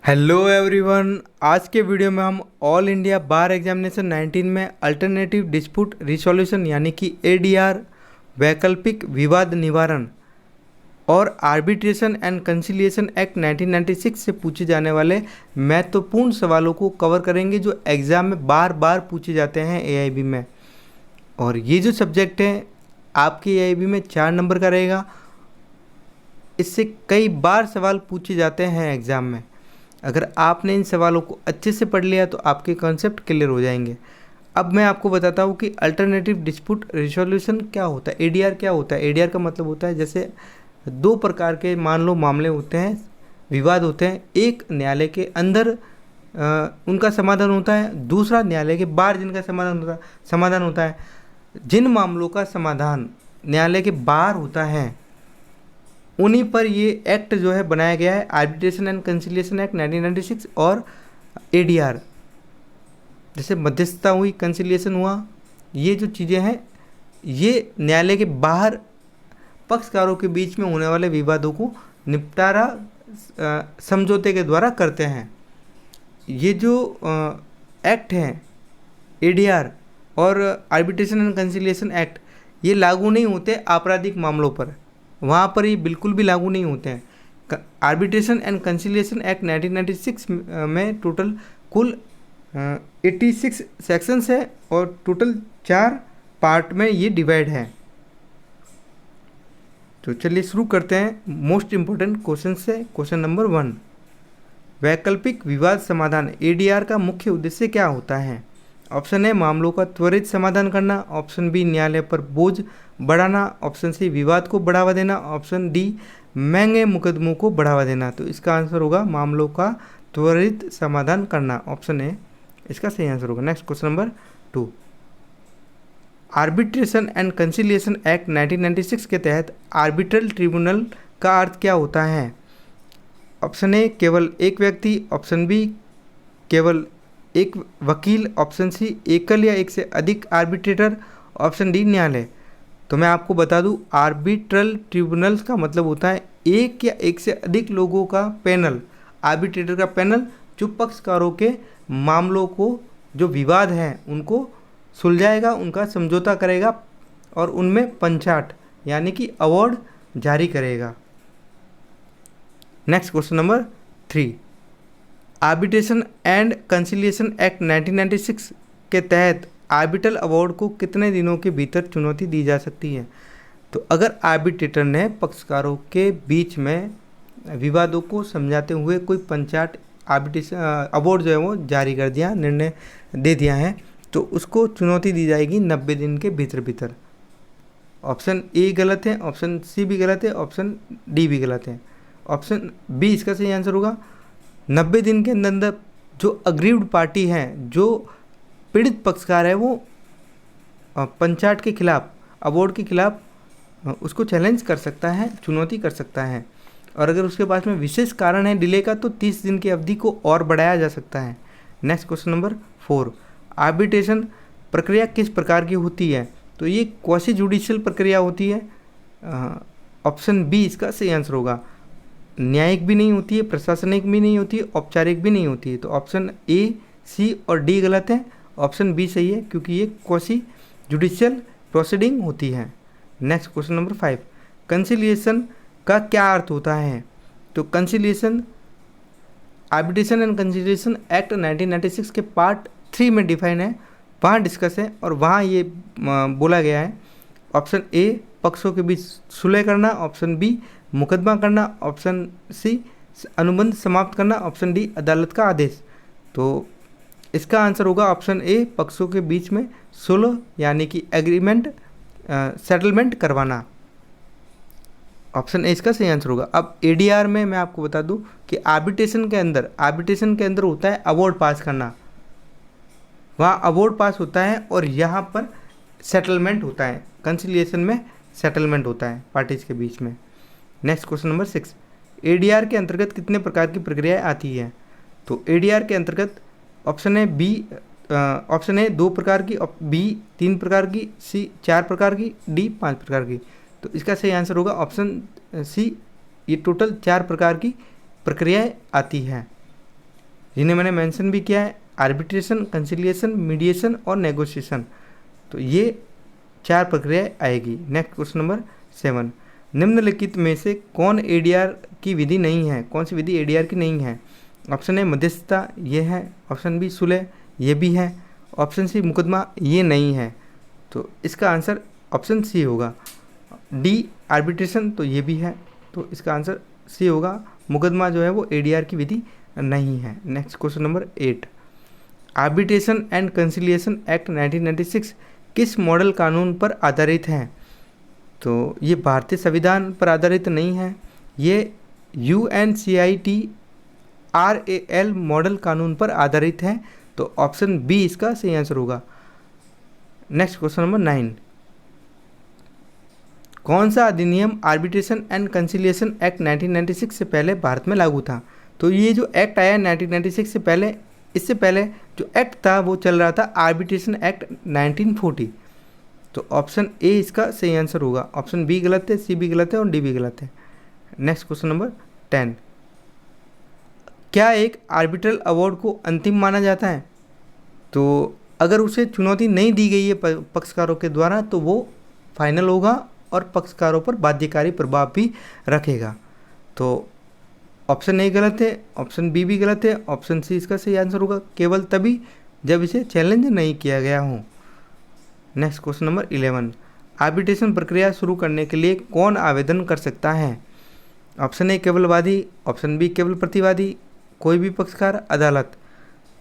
Hello everyone. आज के video में हम ऑल इंडिया बार एग्जामिनेशन 19 में अल्टरनेटिव डिस्प्यूट रिसोल्यूशन यानी कि एडीआर, वैकल्पिक विवाद निवारण और आर्बिट्रेशन एंड कंसिलिएशन एक्ट 1996 से पूछे जाने वाले महत्वपूर्ण सवालों को कवर करेंगे जो एग्ज़ाम में बार बार पूछे जाते हैं एआईबी में। और ये जो सब्जेक्ट है आपके एआईबी में 4 नंबर का रहेगा। इससे कई बार सवाल पूछे जाते हैं एग्ज़ाम में। अगर आपने इन सवालों को अच्छे से पढ़ लिया तो आपके कॉन्सेप्ट क्लियर हो जाएंगे। अब मैं आपको बताता हूँ कि अल्टरनेटिव डिस्प्यूट रिसोल्यूशन क्या होता है, एडीआर क्या होता है। एडीआर का मतलब होता है जैसे दो प्रकार के मान लो मामले होते हैं, विवाद होते हैं। एक न्यायालय के अंदर उनका समाधान होता है, दूसरा न्यायालय के बाहर जिनका समाधान होता है। जिन मामलों का समाधान न्यायालय के बाहर होता है उन्हीं पर ये एक्ट जो है बनाया गया है, आर्बिट्रेशन एंड कंसिलिएशन एक्ट 1996 और एडीआर। जैसे मध्यस्थता हुई, कंसिलिएशन हुआ, ये जो चीज़ें हैं ये न्यायालय के बाहर पक्षकारों के बीच में होने वाले विवादों को निपटारा समझौते के द्वारा करते हैं। ये जो एक्ट हैं एडीआर और आर्बिट्रेशन एंड कंसिलिएशन एक्ट, ये लागू नहीं होते आपराधिक मामलों पर, वहाँ पर ये बिल्कुल भी लागू नहीं होते हैं। आर्बिट्रेशन एंड कंसिलिएशन एक्ट 1996 में टोटल कुल 86 सेक्शंस है और टोटल 4 पार्ट में ये डिवाइड है। तो चलिए शुरू करते हैं मोस्ट इम्पोर्टेंट क्वेश्चन से। क्वेश्चन नंबर 1, वैकल्पिक विवाद समाधान एडीआर का मुख्य उद्देश्य क्या होता है। ऑप्शन ए मामलों का त्वरित समाधान करना, ऑप्शन बी न्यायालय पर बोझ बढ़ाना, ऑप्शन सी विवाद को बढ़ावा देना, ऑप्शन डी महंगे मुकदमों को बढ़ावा देना। तो इसका आंसर होगा मामलों का त्वरित समाधान करना, ऑप्शन ए इसका सही आंसर होगा। Next question number 2, arbitration and conciliation act 1996 के तहत आर्बिट्रल ट्रिब्यूनल का अर्थ क्या होता है। ऑप्शन ए केवल एक व्यक्ति, ऑप्शन बी केवल एक वकील, ऑप्शन सी एकल या एक से अधिक आर्बिट्रेटर, ऑप्शन डी न्यायालय। तो मैं आपको बता दूं आर्बिट्रल ट्रिब्यूनल का मतलब होता है एक या एक से अधिक लोगों का पैनल, आर्बिट्रेटर का पैनल जो पक्षकारों के मामलों को, जो विवाद हैं उनको सुलझाएगा, उनका समझौता करेगा और उनमें पंचाट यानी कि अवार्ड जारी करेगा। Next question number 3, arbitration and conciliation act 1996 के तहत आर्बिट्रल अवार्ड को कितने दिनों के भीतर चुनौती दी जा सकती है। तो अगर आर्बिट्रेटर ने पक्षकारों के बीच में विवादों को समझाते हुए कोई पंचाट आर्बिट्रेशन अवार्ड जो है वो जारी कर दिया, निर्णय दे दिया है, तो उसको चुनौती दी जाएगी 90 दिन के भीतर भीतर। ऑप्शन ए गलत है, ऑप्शन सी भी गलत है, ऑप्शन डी भी गलत है, ऑप्शन बी इसका सही आंसर होगा। 90 दिन के अंदर जो अग्रीव्ड पार्टी है, जो पीड़ित पक्षकार है, वो पंचाट के खिलाफ, अवार्ड के खिलाफ उसको चैलेंज कर सकता है, चुनौती कर सकता है। और अगर उसके पास में विशेष कारण है डिले का तो 30 दिन की अवधि को और बढ़ाया जा सकता है। नेक्स्ट क्वेश्चन नंबर 4, आर्बिट्रेशन प्रक्रिया किस प्रकार की होती है। तो ये क्वासी जुडिशियल प्रक्रिया होती है। ऑप्शन बी इसका सही आंसर होगा। न्यायिक भी नहीं होती है, प्रशासनिक भी नहीं होती है, औपचारिक भी नहीं होती है। तो ऑप्शन ए, सी और डी गलत है, ऑप्शन बी सही है क्योंकि ये क्वासी जुडिशियल प्रोसीडिंग होती है। नेक्स्ट क्वेश्चन नंबर 5, कंसिलिएशन का क्या अर्थ होता है। तो conciliation arbitration and conciliation act 1996 के पार्ट 3 में डिफाइन है, वहाँ डिस्कस है और वहाँ ये बोला गया है। ऑप्शन ए पक्षों के बीच सुलह करना, ऑप्शन बी मुकदमा करना, ऑप्शन सी अनुबंध समाप्त करना, ऑप्शन डी अदालत का आदेश। तो इसका आंसर होगा ऑप्शन ए पक्षों के बीच में सुलह यानी कि एग्रीमेंट, सेटलमेंट करवाना। ऑप्शन ए इसका सही आंसर होगा। अब एडीआर में मैं आपको बता दूं कि आर्बिट्रेशन के अंदर होता है अवार्ड पास करना, वहाँ अवार्ड पास होता है और यहाँ पर सेटलमेंट होता है, कंसिलिएशन में सेटलमेंट होता है पार्टीज के बीच में। नेक्स्ट क्वेश्चन नंबर 6, एडीआर के अंतर्गत कितने प्रकार की प्रक्रियाएं आती है। तो एडीआर के अंतर्गत ऑप्शन है बी, ऑप्शन ए 2 प्रकार की, बी 3 प्रकार की, सी 4 प्रकार की, डी 5 प्रकार की। तो इसका सही आंसर होगा ऑप्शन सी, ये टोटल 4 प्रकार की प्रक्रियाएं आती हैं। जिन्हें मैंने मेंशन भी किया है, आर्बिट्रेशन, कंसिलिएशन, मीडिएशन और नेगोशिएशन। तो ये 4 प्रक्रिया आएगी। नेक्स्ट क्वेश्चन नंबर 7, निम्नलिखित में से कौन एडीआर की विधि नहीं है? कौन सी विधि एडीआर की नहीं है? ऑप्शन ए मध्यस्थता, ये है। ऑप्शन बी सुलह, ये भी है। ऑप्शन सी मुकदमा, ये नहीं है। तो इसका आंसर ऑप्शन सी होगा। डी आर्बिट्रेशन, तो ये भी है। तो इसका आंसर सी होगा। मुकदमा जो है वो एडीआर की विधि नहीं है। Next question number 8, arbitration and conciliation act 1996 किस मॉडल कानून पर आधारित है? तो ये भारतीय संविधान पर आधारित नहीं है, ये UNCITRAL मॉडल कानून पर आधारित है। तो ऑप्शन बी इसका सही आंसर होगा। नेक्स्ट क्वेश्चन नंबर 9, कौन सा अधिनियम आर्बिट्रेशन एंड कंसिलिएशन एक्ट 1996 से पहले भारत में लागू था? तो ये जो एक्ट आया 1996 से पहले, इससे पहले जो एक्ट था वो चल रहा था आर्बिट्रेशन एक्ट 1940। तो ऑप्शन ए इसका सही आंसर होगा। ऑप्शन बी गलत है, सी भी गलत है और डी भी गलत है। नेक्स्ट क्वेश्चन नंबर 10, क्या एक आर्बिट्रल अवार्ड को अंतिम माना जाता है? तो अगर उसे चुनौती नहीं दी गई है पक्षकारों के द्वारा तो वो फाइनल होगा और पक्षकारों पर बाध्यकारी प्रभाव भी रखेगा। तो ऑप्शन ए गलत है, ऑप्शन बी भी गलत है, ऑप्शन सी इसका सही आंसर होगा, केवल तभी जब इसे चैलेंज नहीं किया गया हो। नेक्स्ट क्वेश्चन नंबर 11, आर्बिट्रेशन प्रक्रिया शुरू करने के लिए कौन आवेदन कर सकता है? ऑप्शन ए केवल वादी, ऑप्शन बी केवल प्रतिवादी, कोई भी पक्षकार, अदालत।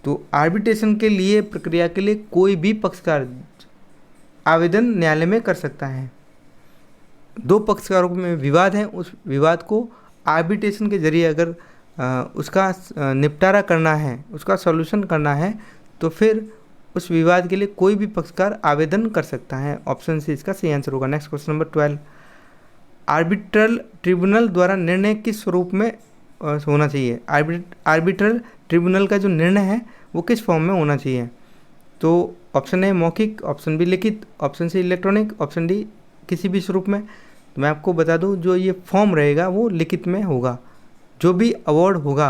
तो आर्बिट्रेशन के लिए प्रक्रिया के लिए कोई भी पक्षकार आवेदन न्यायालय में कर सकता है। 2 पक्षकारों में विवाद है, उस विवाद को आर्बिट्रेशन के जरिए अगर उसका निपटारा करना है, उसका सॉल्यूशन करना है, तो फिर उस विवाद के लिए कोई भी पक्षकार आवेदन कर सकता है। ऑप्शन सी इसका सही आंसर होगा। Next question number 12, arbitral tribunal द्वारा निर्णय किस स्वरूप में होना चाहिए? आर्बिट्रल ट्रिब्यूनल का जो निर्णय है वो किस फॉर्म में होना चाहिए? तो ऑप्शन ए मौखिक, ऑप्शन बी लिखित, option C electronic, option D किसी भी स्वरूप में। तो मैं आपको बता दूं जो ये फॉर्म रहेगा वो लिखित में होगा। जो भी अवार्ड होगा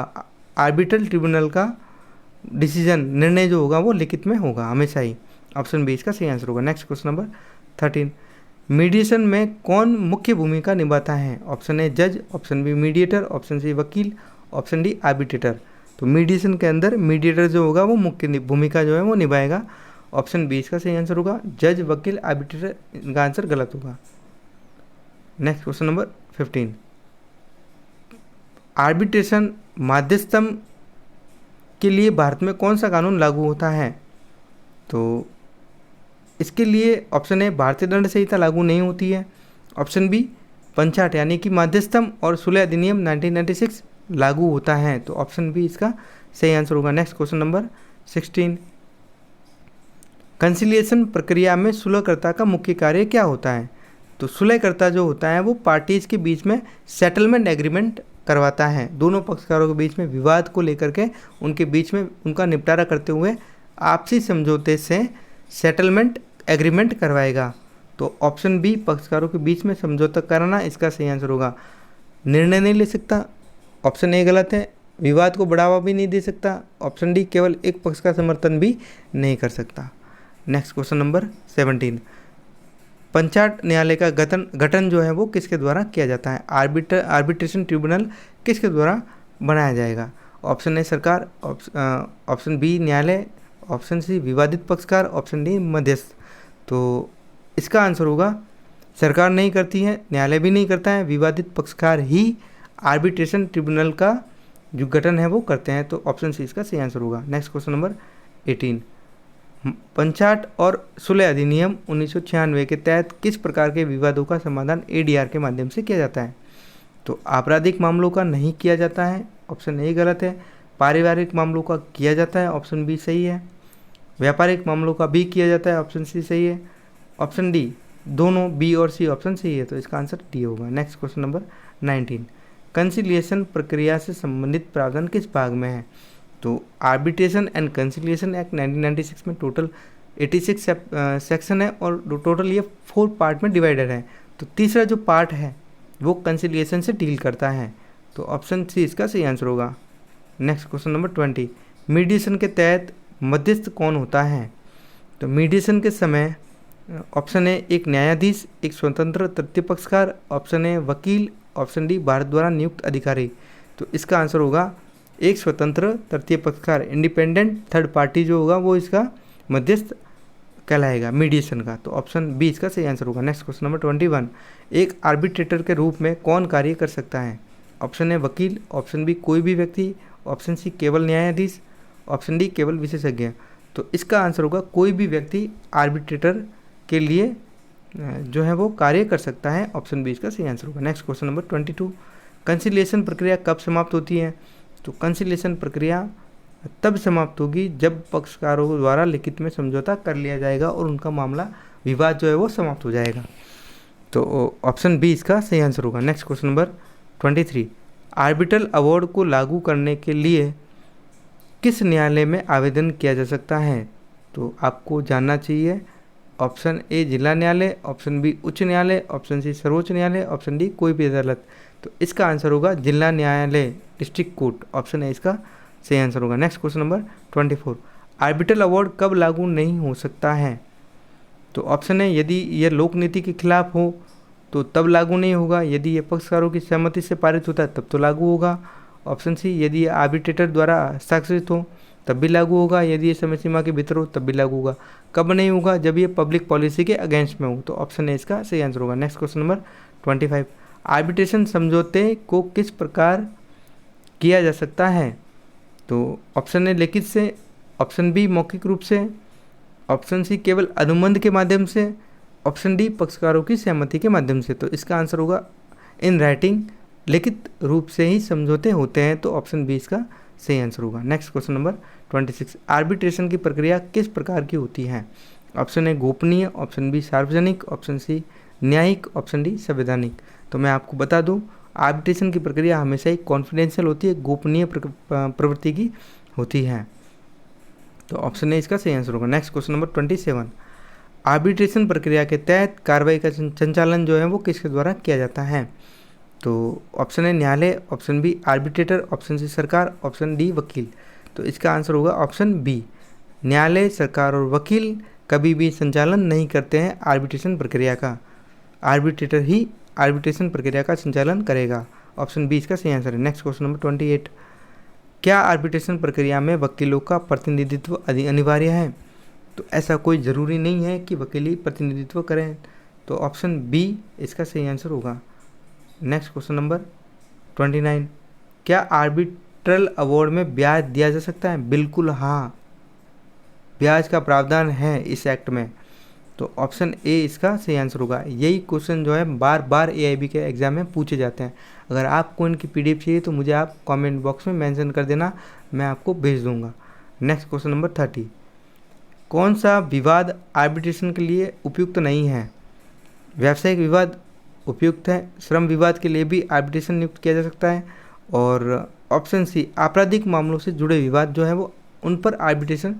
आर्बिट्रल ट्रिब्यूनल का डिसीजन, निर्णय जो होगा वो लिखित में होगा हमेशा ही। ऑप्शन बी इसका सही आंसर होगा। नेक्स्ट क्वेश्चन नंबर 13, मीडिएशन में कौन मुख्य भूमिका निभाता है? ऑप्शन ए जज, option B mediator, option C वकील, ऑप्शन डी आर्बिट्रेटर। तो मीडिएशन के अंदर मीडिएटर जो होगा वो मुख्य भूमिका जो है वो निभाएगा। ऑप्शन बी इसका सही आंसर होगा। जज, वकील, आर्बिट्रेटर, इनका आंसर गलत होगा। नेक्स्ट क्वेश्चन नंबर 15, आर्बिट्रेशन मध्यस्थता के लिए भारत में कौन सा कानून लागू होता है? तो इसके लिए ऑप्शन ए भारतीय दंड संहिता लागू नहीं होती है, ऑप्शन बी पंचाट यानी कि मध्यस्थम और सुलह अधिनियम 1996 लागू होता है। तो ऑप्शन बी इसका सही आंसर होगा। नेक्स्ट क्वेश्चन नंबर 16, कंसिलिएशन प्रक्रिया में सुलहकर्ता का मुख्य कार्य क्या होता है? तो सुलहकर्ता जो होता है वो पार्टीज के बीच में सेटलमेंट एग्रीमेंट करवाता है। दोनों पक्षकारों के बीच में विवाद को लेकर के उनके बीच में उनका निपटारा करते हुए आपसी समझौते से सेटलमेंट एग्रीमेंट करवाएगा। तो ऑप्शन बी पक्षकारों के बीच में समझौता कराना इसका सही आंसर होगा। निर्णय नहीं ले सकता, ऑप्शन ए गलत है। विवाद को बढ़ावा भी नहीं दे सकता, ऑप्शन डी केवल एक पक्ष का समर्थन भी नहीं कर सकता। नेक्स्ट क्वेश्चन नंबर 17, पंचायत न्यायालय का गठन जो है वो किसके द्वारा किया जाता है? आर्बिट्रेशन ट्रिब्यूनल किसके द्वारा बनाया जाएगा? ऑप्शन ए सरकार, ऑप्शन बी न्यायालय, ऑप्शन सी विवादित पक्षकार, ऑप्शन डी मध्यस्थ। तो इसका आंसर होगा सरकार नहीं करती है, न्यायालय भी नहीं करता है, विवादित पक्षकार ही आर्बिट्रेशन ट्रिब्यूनल का जो गठन है वो करते हैं। तो ऑप्शन सी इसका सही आंसर होगा। नेक्स्ट क्वेश्चन नंबर 18, पंचायत और सुलह अधिनियम 1996 के तहत किस प्रकार के विवादों का समाधान एडीआर के माध्यम से किया जाता है? तो आपराधिक मामलों का नहीं किया जाता है, ऑप्शन ए गलत है। पारिवारिक मामलों का किया जाता है, ऑप्शन बी सही है। व्यापारिक मामलों का भी किया जाता है, ऑप्शन सी सही है। ऑप्शन डी दोनों, बी और सी ऑप्शन सही है, तो इसका आंसर डी होगा। नेक्स्ट क्वेश्चन नंबर 19, कंसिलिएशन प्रक्रिया से संबंधित प्रावधान किस भाग में है? तो आर्बिट्रेशन एंड कंसिलिएशन एक्ट 1996 में टोटल 86 सेक्शन है और टोटल ये 4 पार्ट में डिवाइडेड है। तो तीसरा जो पार्ट है वो कंसिलिएशन से डील करता है। तो ऑप्शन सी इसका सही आंसर होगा। नेक्स्ट क्वेश्चन नंबर 20, मीडिएशन के तहत मध्यस्थ कौन होता है? तो मीडिएशन के समय ऑप्शन ए एक न्यायाधीश, एक स्वतंत्र तृतीय पक्षकार, ऑप्शन ए वकील, ऑप्शन डी भारत द्वारा नियुक्त अधिकारी। तो इसका आंसर होगा एक स्वतंत्र तृतीय पक्षकार, इंडिपेंडेंट थर्ड पार्टी जो होगा वो इसका मध्यस्थ कहलाएगा मीडिएशन का। तो ऑप्शन बी इसका सही आंसर होगा। नेक्स्ट क्वेश्चन नंबर 21, एक आर्बिट्रेटर के रूप में कौन कार्य कर सकता है? ऑप्शन ए वकील, ऑप्शन बी कोई भी व्यक्ति, ऑप्शन सी केवल न्यायाधीश, ऑप्शन डी केवल विशेषज्ञ। तो इसका आंसर होगा कोई भी व्यक्ति आर्बिट्रेटर के लिए जो है वो कार्य कर सकता है। ऑप्शन बी इसका सही आंसर होगा। नेक्स्ट क्वेश्चन नंबर 22, कंसिलिएशन प्रक्रिया कब समाप्त होती है? तो कंसिलिएशन प्रक्रिया तब समाप्त होगी जब पक्षकारों द्वारा लिखित में समझौता कर लिया जाएगा और उनका मामला विवाद जो है वो समाप्त हो जाएगा। तो ऑप्शन बी इसका सही आंसर होगा। Next question number 23, arbitral award को लागू करने के लिए किस न्यायालय में आवेदन किया जा सकता है? तो आपको जानना चाहिए ऑप्शन ए जिला न्यायालय, ऑप्शन बी उच्च न्यायालय, ऑप्शन सी सर्वोच्च न्यायालय, ऑप्शन डी कोई भी अदालत। तो इसका आंसर होगा जिला न्यायालय, डिस्ट्रिक्ट कोर्ट। ऑप्शन ए इसका सही आंसर होगा। Next question number 24, arbitral award कब लागू नहीं हो सकता है? तो ऑप्शन है यदि यह लोक नीति के खिलाफ हो तो तब लागू नहीं होगा, यदि यह पक्षकारों की सहमति से पारित होता है तब तो लागू होगा। ऑप्शन सी यदि ये आर्बिट्रेटर द्वारा हस्ताक्षरित हो तब भी लागू होगा, यदि ये समय सीमा के भीतर हो तब भी लागू होगा। कब नहीं होगा? जब ये पब्लिक पॉलिसी के अगेंस्ट में हो। तो ऑप्शन ए इसका सही आंसर होगा। नेक्स्ट क्वेश्चन नंबर 25, आर्बिट्रेशन समझौते को किस प्रकार किया जा सकता है? तो ऑप्शन ए लिखित से, ऑप्शन बी मौखिक रूप से, ऑप्शन सी केवल अनुबंध के माध्यम से, ऑप्शन डी पक्षकारों की सहमति के माध्यम से। तो इसका आंसर होगा इन राइटिंग, लिखित रूप से ही समझौते होते हैं। तो ऑप्शन बी इसका सही आंसर होगा। नेक्स्ट क्वेश्चन नंबर 26, आर्बिट्रेशन की प्रक्रिया किस प्रकार की होती है? ऑप्शन ए गोपनीय, ऑप्शन बी सार्वजनिक, ऑप्शन सी न्यायिक, ऑप्शन डी संवैधानिक। तो मैं आपको बता दूं आर्बिट्रेशन की प्रक्रिया हमेशा ही कॉन्फिडेंशियल होती है, गोपनीय प्रवृत्ति की होती है। तो ऑप्शन ए इसका सही आंसर होगा। नेक्स्ट क्वेश्चन नंबर 27, आर्बिट्रेशन प्रक्रिया के तहत कार्रवाई का संचालन जो है वो किसके द्वारा किया जाता है? तो ऑप्शन ए न्यायालय, option B arbitrator, option C सरकार, ऑप्शन डी वकील। तो इसका आंसर होगा ऑप्शन बी, न्यायालय, सरकार और वकील कभी भी संचालन नहीं करते हैं आर्बिट्रेशन प्रक्रिया का। आर्बिट्रेटर ही आर्बिट्रेशन प्रक्रिया का संचालन करेगा। ऑप्शन बी इसका सही आंसर है। नेक्स्ट क्वेश्चन नंबर 28, क्या आर्बिट्रेशन प्रक्रिया में वकीलों का प्रतिनिधित्व अनिवार्य है? तो ऐसा कोई ज़रूरी नहीं है कि वकील ही प्रतिनिधित्व करें। तो ऑप्शन बी इसका सही आंसर होगा। नेक्स्ट क्वेश्चन नंबर 29, क्या आर्बिट्रल अवार्ड में ब्याज दिया जा सकता है? बिल्कुल हाँ, ब्याज का प्रावधान है इस एक्ट में। तो ऑप्शन ए इसका सही आंसर होगा। यही क्वेश्चन जो है बार बार एआईबी के एग्जाम में पूछे जाते हैं। अगर आपको इनकी पीडीएफ चाहिए तो मुझे आप कमेंट बॉक्स में मेंशन कर देना, मैं आपको भेज दूंगा। नेक्स्ट क्वेश्चन नंबर 30, कौन सा विवाद आर्बिट्रेशन के लिए उपयुक्त नहीं है? व्यावसायिक विवाद उपयुक्त है, श्रम विवाद के लिए भी आर्बिट्रेशन नियुक्त किया जा सकता है, और ऑप्शन सी आपराधिक मामलों से जुड़े विवाद जो है वो उन पर आर्बिट्रेशन,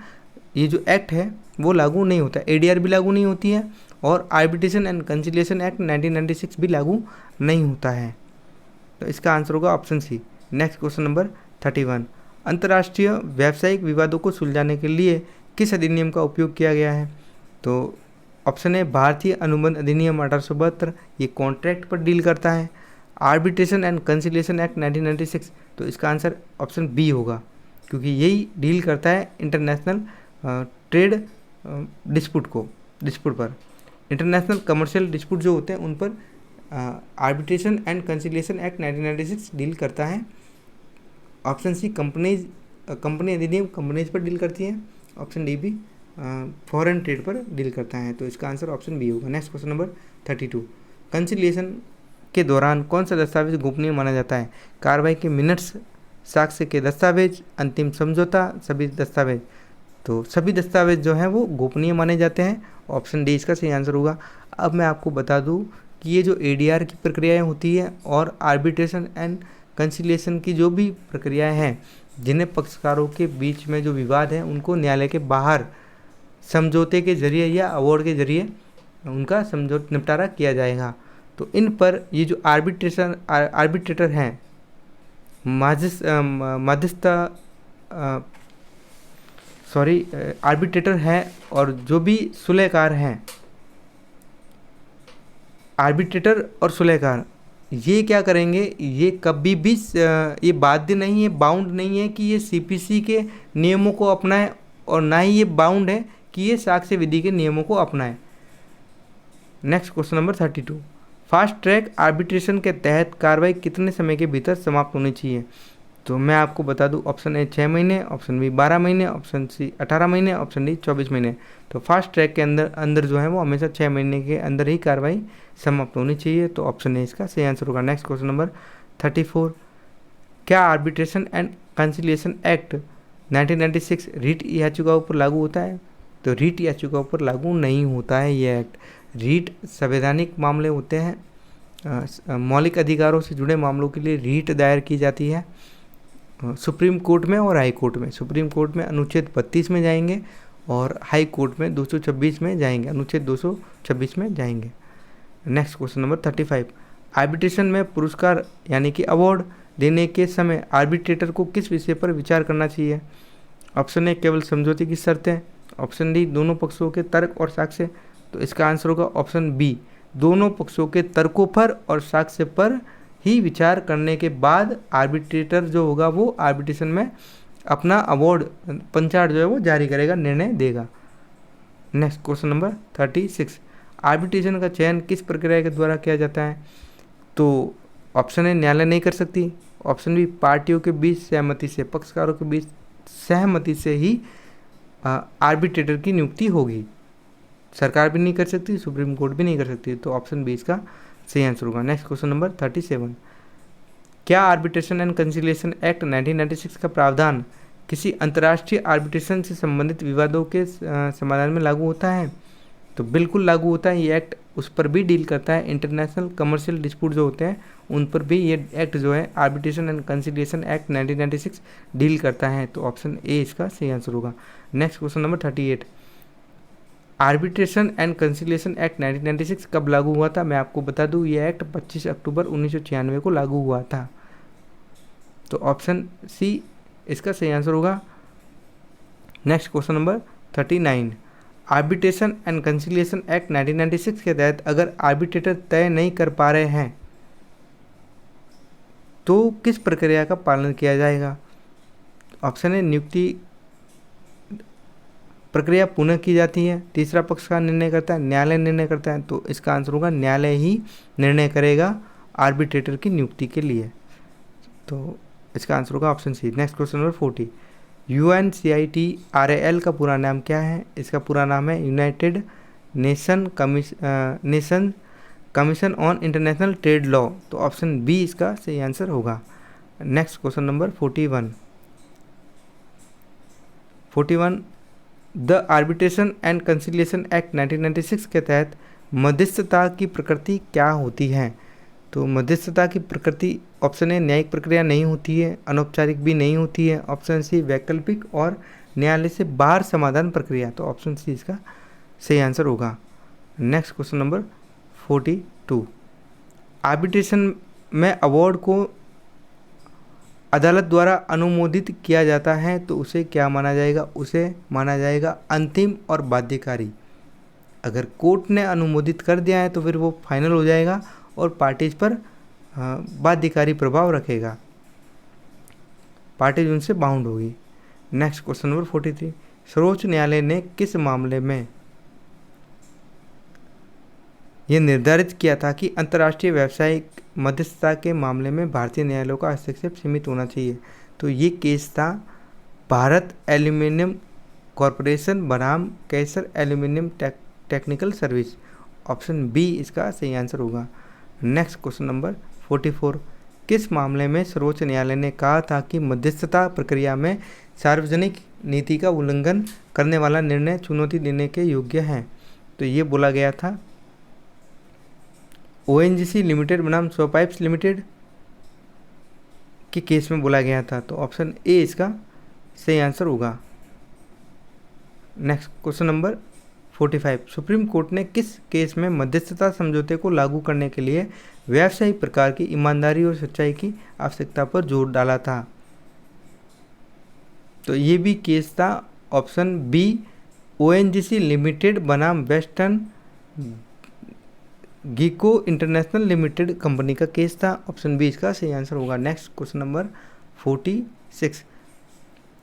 ये जो एक्ट है वो लागू नहीं होता। एडीआर भी लागू नहीं होती है और आर्बिट्रेशन एंड कंसिलिएशन एक्ट 1996 भी लागू नहीं होता है। तो इसका आंसर होगा option C. Next question number 31, अंतर्राष्ट्रीय व्यावसायिक विवादों को सुलझाने के लिए किस अधिनियम का उपयोग किया गया है? तो ऑप्शन ए भारतीय अनुबंध अधिनियम 1872, ये कॉन्ट्रैक्ट पर डील करता है। आर्बिट्रेशन एंड कंसिलिएशन एक्ट 1996, तो इसका आंसर ऑप्शन बी होगा, क्योंकि यही डील करता है इंटरनेशनल ट्रेड डिस्प्यूट पर। इंटरनेशनल कमर्शियल डिस्प्यूट जो होते हैं उन पर arbitration and conciliation act 1996 deal करता है। ऑप्शन सी कंपनी अधिनियम कंपनीज पर डील करती है। ऑप्शन डी भी फॉरेन ट्रेड पर डील करता है। तो इसका आंसर ऑप्शन बी होगा। नेक्स्ट क्वेश्चन नंबर 32, कंसिलिएशन के दौरान कौन सा दस्तावेज गोपनीय माना जाता है? कार्रवाई के मिनट्स, साक्ष्य के दस्तावेज, अंतिम समझौता, सभी दस्तावेज। तो सभी दस्तावेज जो हैं वो गोपनीय माने जाते हैं। ऑप्शन डी इसका सही आंसर होगा। अब मैं आपको बता दूं कि ये जो एडीआर की प्रक्रियाएं होती है और आर्बिट्रेशन एंड कंसिलिएशन की जो भी प्रक्रियाएं हैं, जिन्हें पक्षकारों के बीच में जो विवाद है उनको न्यायालय के बाहर समझौते के जरिए या अवार्ड के जरिए उनका निपटारा किया जाएगा। तो इन पर ये जो आर्बिट्रेटर हैं, मध्यस्थता सॉरी आर्बिट्रेटर है और जो भी सुलहकार हैं, आर्बिट्रेटर और सुलहकार, ये क्या करेंगे, ये कभी भी ये बाध्य नहीं है, बाउंड नहीं है कि ये सीपीसी के नियमों को अपनाए, और ना ही ये बाउंड है कि ये साक्ष्य विधि के नियमों को अपनाए। Next question number 32, fast track arbitration के तहत कार्रवाई कितने समय के भीतर समाप्त होनी चाहिए? तो मैं आपको बता दूं, ऑप्शन ए 6 महीने, ऑप्शन बी 12 महीने, ऑप्शन सी 18 महीने, ऑप्शन डी 24 महीने। तो फास्ट ट्रैक के अंदर जो है वो हमेशा 6 महीने के अंदर ही कार्रवाई समाप्त होनी चाहिए। तो ऑप्शन ए इसका सही आंसर होगा। नेक्स्ट क्वेश्चन नंबर 34, क्या arbitration and conciliation act 1996 writ याचिकाओं पर लागू होता है? तो रीट याचिकाओं पर लागू नहीं होता है ये एक्ट। रीट संवैधानिक मामले होते हैं, मौलिक अधिकारों से जुड़े मामलों के लिए रीट दायर की जाती है सुप्रीम कोर्ट में और हाई कोर्ट में। सुप्रीम कोर्ट में अनुच्छेद 32 में जाएंगे और हाई कोर्ट में 226 में जाएंगे, अनुच्छेद 226 में जाएंगे। नेक्स्ट क्वेश्चन नंबर 35, आर्बिट्रेशन में पुरस्कार यानी कि अवार्ड देने के समय आर्बिट्रेटर को किस विषय पर विचार करना चाहिए? ऑप्शन ए केवल समझौते की शर्तें, ऑप्शन डी दोनों पक्षों के तर्क और साक्ष्य। तो इसका आंसर होगा ऑप्शन बी, दोनों पक्षों के तर्कों पर और साक्ष्य पर ही विचार करने के बाद आर्बिट्रेटर जो होगा वो आर्बिट्रेशन में अपना अवार्ड पंचाट जो है वो जारी करेगा, निर्णय देगा। नेक्स्ट क्वेश्चन नंबर 36, आर्बिट्रेशन का चयन किस प्रक्रिया के द्वारा किया जाता है? तो ऑप्शन ए न्यायालय नहीं कर सकती, ऑप्शन बी पार्टियों के बीच सहमति से, पक्षकारों के बीच सहमति से ही आर्बिट्रेटर की नियुक्ति होगी। सरकार भी नहीं कर सकती, सुप्रीम कोर्ट भी नहीं कर सकती। तो ऑप्शन बी इसका सही आंसर होगा। नेक्स्ट क्वेश्चन नंबर 37, क्या आर्बिट्रेशन एंड कंसिलिएशन एक्ट 1996 का प्रावधान किसी अंतर्राष्ट्रीय आर्बिट्रेशन से संबंधित विवादों के समाधान में लागू होता है? तो बिल्कुल लागू होता है। ये एक्ट उस पर भी डील करता है, इंटरनेशनल कमर्शियल डिस्प्यूट जो होते हैं उन पर भी ये एक्ट जो है arbitration and conciliation act 1996 deal करता है। तो ऑप्शन ए इसका सही आंसर होगा। Next question number 38, arbitration and conciliation act 1996 कब लागू हुआ था? मैं आपको बता दूं, ये एक्ट 25 अक्टूबर 1996 को लागू हुआ था। तो ऑप्शन सी इसका सही आंसर होगा। Next question number 39, arbitration and conciliation act 1996 के तहत अगर आर्बिट्रेटर तय नहीं कर पा रहे हैं तो किस प्रक्रिया का पालन किया जाएगा? ऑप्शन ए नियुक्ति प्रक्रिया पुनः की जाती है, तीसरा पक्ष का निर्णय करता है, न्यायालय निर्णय करता है। तो इसका आंसर होगा न्यायालय ही निर्णय करेगा आर्बिट्रेटर की नियुक्ति के लिए। तो इसका आंसर होगा option C. Next question number 40, UNCITRAL का पूरा नाम क्या है? इसका पूरा नाम है United nation commission on international trade law. तो ऑप्शन बी इसका सही आंसर होगा। Next question number 41, the arbitration and conciliation act 1996 के तहत मध्यस्थता की प्रकृति क्या होती है? तो मध्यस्थता की प्रकृति ऑप्शन ए न्यायिक प्रक्रिया नहीं होती है, अनौपचारिक भी नहीं होती है, ऑप्शन सी वैकल्पिक और न्यायालय से बाहर समाधान प्रक्रिया। तो ऑप्शन सी इसका सही आंसर होगा। नेक्स्ट क्वेश्चन नंबर 42, आर्बिट्रेशन में अवार्ड को अदालत द्वारा अनुमोदित किया जाता है तो उसे क्या माना जाएगा? उसे माना जाएगा अंतिम और बाध्यकारी। अगर कोर्ट ने अनुमोदित कर दिया है तो फिर वो फाइनल हो जाएगा और पार्टीज पर बाध्यकारी प्रभाव रखेगा, पार्टीज उनसे बाउंड होगी। नेक्स्ट क्वेश्चन नंबर 43, सर्वोच्च न्यायालय ने किस मामले में यह निर्धारित किया था कि अंतर्राष्ट्रीय व्यावसायिक मध्यस्थता के मामले में भारतीय न्यायालयों का हस्तक्षेप सीमित होना चाहिए? तो ये केस था भारत एल्यूमिनियम कॉरपोरेशन बनाम Kaiser aluminium technical service. Option B इसका सही आंसर होगा। नेक्स्ट क्वेश्चन नंबर 44, किस मामले में सर्वोच्च न्यायालय ने कहा था कि मध्यस्थता प्रक्रिया में सार्वजनिक नीति का उल्लंघन करने वाला निर्णय चुनौती देने के योग्य है? तो ये बोला गया था ONGC लिमिटेड बनाम सौ पाइप्स लिमिटेड के केस में बोला गया था। तो ऑप्शन ए इसका सही आंसर होगा। Next question number 45, supreme court ने किस केस में मध्यस्थता समझौते को लागू करने के लिए व्यावसायिक प्रकार की ईमानदारी और सच्चाई की आवश्यकता पर जोर डाला था? तो ये भी केस था ऑप्शन बी ONGC लिमिटेड बनाम वेस्टर्न गीको इंटरनेशनल लिमिटेड कंपनी का केस था। ऑप्शन बी इसका सही आंसर होगा। Next question number 46,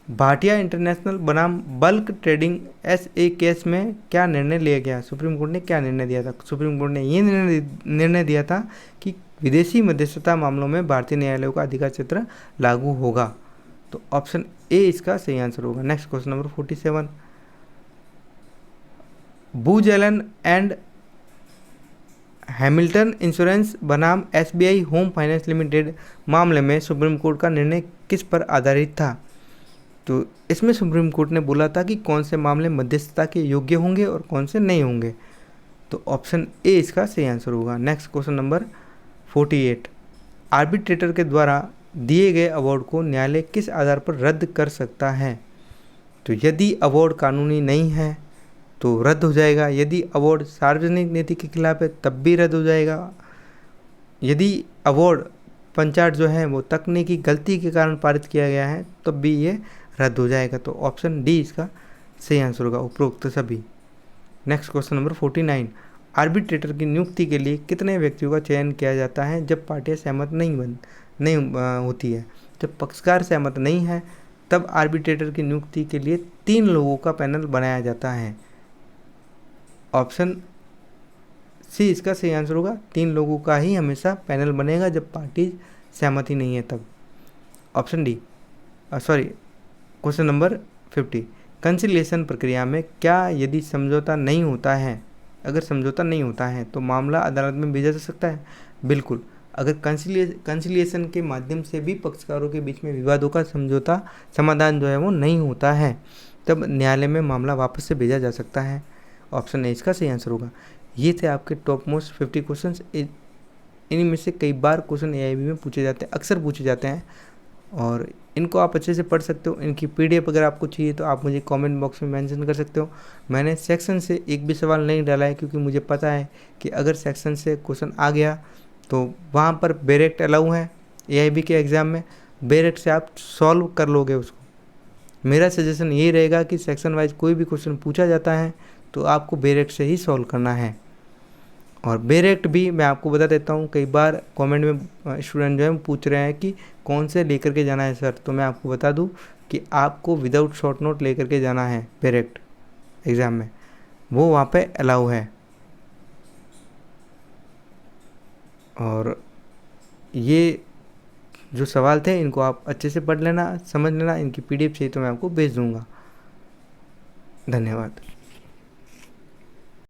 Bhatia international बनाम बल्क ट्रेडिंग SA केस में क्या निर्णय लिया गया? सुप्रीम कोर्ट ने क्या निर्णय दिया था? सुप्रीम कोर्ट ने ये निर्णय दिया था कि विदेशी मध्यस्थता मामलों में भारतीय न्यायालयों का अधिकार क्षेत्र लागू होगा। तो ऑप्शन ए इसका सही आंसर होगा। Next question number 47, Booz Allen and Hamilton insurance बनाम SBI होम फाइनेंस लिमिटेड मामले में सुप्रीम कोर्ट का निर्णय किस पर आधारित था? तो इसमें सुप्रीम कोर्ट ने बोला था कि कौन से मामले मध्यस्थता के योग्य होंगे और कौन से नहीं होंगे। तो ऑप्शन ए इसका सही आंसर होगा। नेक्स्ट क्वेश्चन नंबर 48, आर्बिट्रेटर के द्वारा दिए गए अवार्ड को न्यायालय किस आधार पर रद्द कर सकता है? तो यदि अवार्ड कानूनी नहीं है तो रद्द हो जाएगा, यदि अवार्ड सार्वजनिक नीति के खिलाफ है तब भी रद्द हो जाएगा, यदि अवार्ड पंचायत जो है वो तकनीकी गलती के कारण पारित किया गया है तब भी ये रद्द हो जाएगा। तो ऑप्शन डी इसका सही आंसर होगा, उपरोक्त सभी। नेक्स्ट क्वेश्चन नंबर 49, आर्बिट्रेटर की नियुक्ति के लिए कितने व्यक्तियों का चयन किया जाता है जब पार्टियां सहमत नहीं होती है? जब पक्षकार सहमत नहीं है तब आर्बिट्रेटर की नियुक्ति के लिए 3 लोगों का पैनल बनाया जाता है। ऑप्शन सी इसका सही आंसर होगा, 3 लोगों का ही हमेशा पैनल बनेगा जब पार्टी सहमति नहीं है तब। Option D question number 50, conciliation प्रक्रिया में क्या यदि समझौता नहीं होता है, अगर समझौता नहीं होता है तो मामला अदालत में भेजा जा सकता है? बिल्कुल, अगर कंसिलिएशन के माध्यम से भी पक्षकारों के बीच में विवादों का समाधान जो है वो नहीं होता है तब न्यायालय में मामला वापस से भेजा जा सकता है। ऑप्शन ए इसका सही आंसर होगा। ये थे आपके टॉप मोस्ट 50 क्वेश्चंस। इन्हीं में से कई बार क्वेश्चन AIB में पूछे जाते हैं, अक्सर पूछे जाते हैं और इनको आप अच्छे से पढ़ सकते हो। इनकी PDF अगर आपको चाहिए तो आप मुझे कमेंट बॉक्स में मेंशन कर सकते हो। मैंने सेक्शन से एक भी सवाल नहीं डाला है क्योंकि मुझे पता है कि अगर सेक्शन से क्वेश्चन आ गया तो वहाँ पर डायरेक्ट अलाउ है AIB के एग्ज़ाम में, डायरेक्ट से आप सॉल्व कर लोगे उसको। मेरा सजेशन ये रहेगा कि सेक्शन वाइज कोई भी क्वेश्चन पूछा जाता है तो आपको डायरेक्ट से ही सॉल्व करना है। और डायरेक्ट भी मैं आपको बता देता हूँ, कई बार कमेंट में स्टूडेंट जो है पूछ रहे हैं कि कौन से लेकर के जाना है सर, तो मैं आपको बता दूँ कि आपको विदाउट शॉर्ट नोट लेकर के जाना है डायरेक्ट एग्ज़ाम में, वो वहाँ पे अलाउ है। और ये जो सवाल थे इनको आप अच्छे से पढ़ लेना, समझ लेना। इनकी PDF चाहिए तो मैं आपको भेज दूँगा। धन्यवाद।